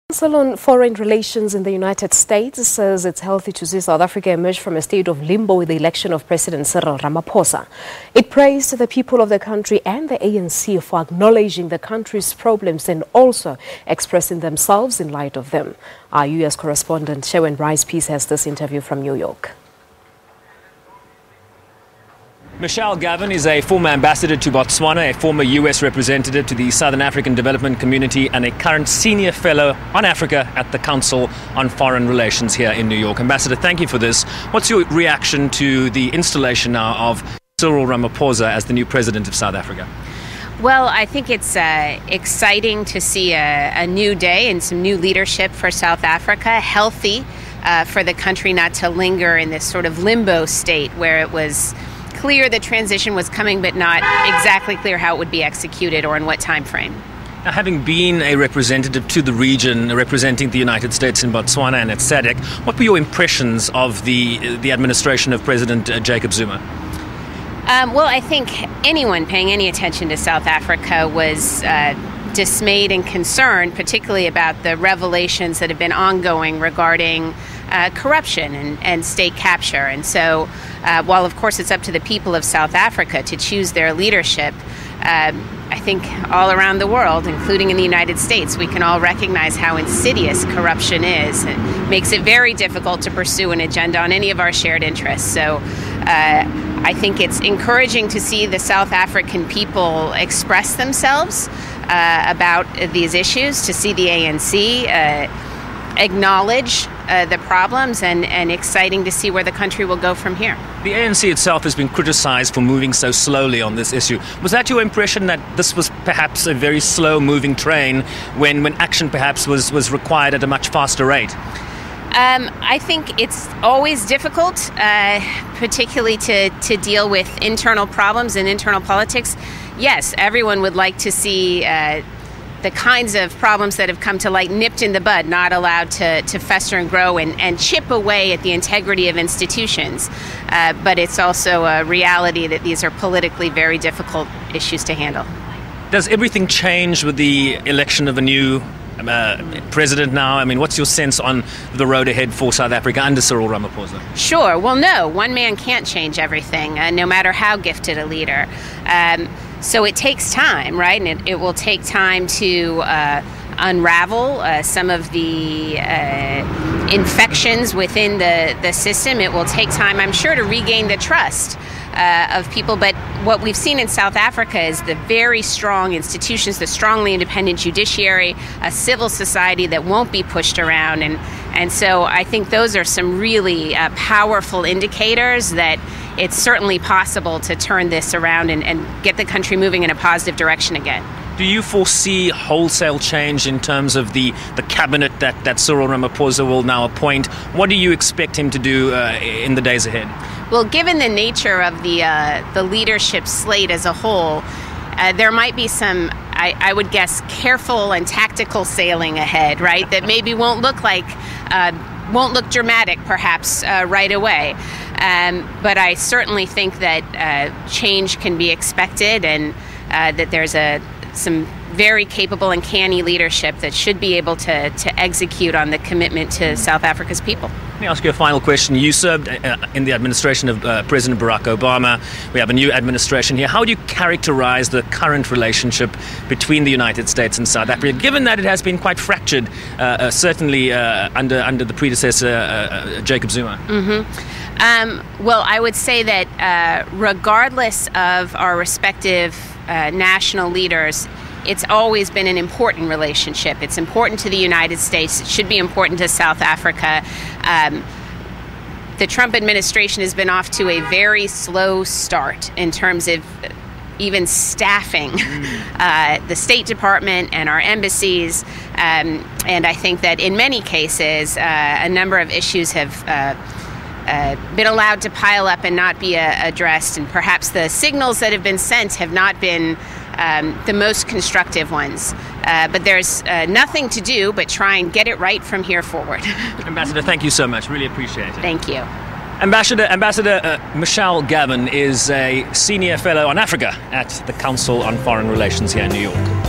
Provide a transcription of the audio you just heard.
Council on Foreign Relations in the United States says it's healthy to see South Africa emerge from a state of limbo with the election of President Cyril Ramaphosa. It praised the people of the country and the ANC for acknowledging the country's problems and also expressing themselves in light of them. Our U.S. correspondent Sherwin Bryce-Pease has this interview from New York. Gavin is a former ambassador to Botswana, a former U.S. representative to the Southern African Development Community, and a current senior fellow on Africa at the Council on Foreign Relations here in New York. Ambassador, thank you for this. What's your reaction to the installation now of Cyril Ramaphosa as the new president of South Africa? Well, I think it's exciting to see a new day and some new leadership for South Africa, healthy for the country not to linger in this sort of limbo state where it was clear the transition was coming, but not exactly clear how it would be executed or in what time frame. Now, having been a representative to the region, representing the United States in Botswana and at SADC, what were your impressions of the administration of President Jacob Zuma? Well, I think anyone paying any attention to South Africa was dismayed and concerned, particularly about the revelations that have been ongoing regarding corruption and state capture. And so while, of course, it's up to the people of South Africa to choose their leadership, I think all around the world, including in the United States, we can all recognize how insidious corruption is. It makes it very difficult to pursue an agenda on any of our shared interests. So I think it's encouraging to see the South African people express themselves about these issues, to see the ANC acknowledge the problems, and exciting to see where the country will go from here. The ANC itself has been criticized for moving so slowly on this issue. Was that your impression, that this was perhaps a very slow-moving train when action perhaps was required at a much faster rate? I think it's always difficult, particularly to deal with internal problems and internal politics. Yes, everyone would like to see the kinds of problems that have come to light nipped in the bud, not allowed to fester and grow and chip away at the integrity of institutions. But it's also a reality that these are politically very difficult issues to handle. Does everything change with the election of a new president now? I mean, what's your sense on the road ahead for South Africa under Cyril Ramaphosa? Sure. Well, no, one man can't change everything, no matter how gifted a leader. So it takes time, right? And it will take time to unravel some of the infections within the system. It will take time, I'm sure, to regain the trust of people. But what we've seen in South Africa is the very strong institutions, the strongly independent judiciary, a civil society that won't be pushed around. And so I think those are some really powerful indicators that it's certainly possible to turn this around and get the country moving in a positive direction again. Do you foresee wholesale change in terms of the cabinet that Cyril Ramaphosa will now appoint? What do you expect him to do in the days ahead? Well, given the nature of the leadership slate as a whole, there might be some, I would guess, careful and tactical sailing ahead, right? That maybe won't look dramatic, perhaps, right away. But I certainly think that change can be expected, and that there's some very capable and canny leadership that should be able to execute on the commitment to South Africa's people. Let me ask you a final question. You served in the administration of President Barack Obama. We have a new administration here. How do you characterize the current relationship between the United States and South Africa, given that it has been quite fractured, certainly under the predecessor, Jacob Zuma? Well, I would say that regardless of our respective national leaders, it's always been an important relationship. It's important to the United States. It should be important to South Africa. The Trump administration has been off to a very slow start in terms of even staffing the State Department and our embassies. And I think that in many cases, a number of issues have been allowed to pile up and not be addressed. And perhaps the signals that have been sent have not been the most constructive ones. But there's nothing to do but try and get it right from here forward. Ambassador, thank you so much. Really appreciate it. Thank you. Ambassador Gavin is a senior fellow on Africa at the Council on Foreign Relations here in New York.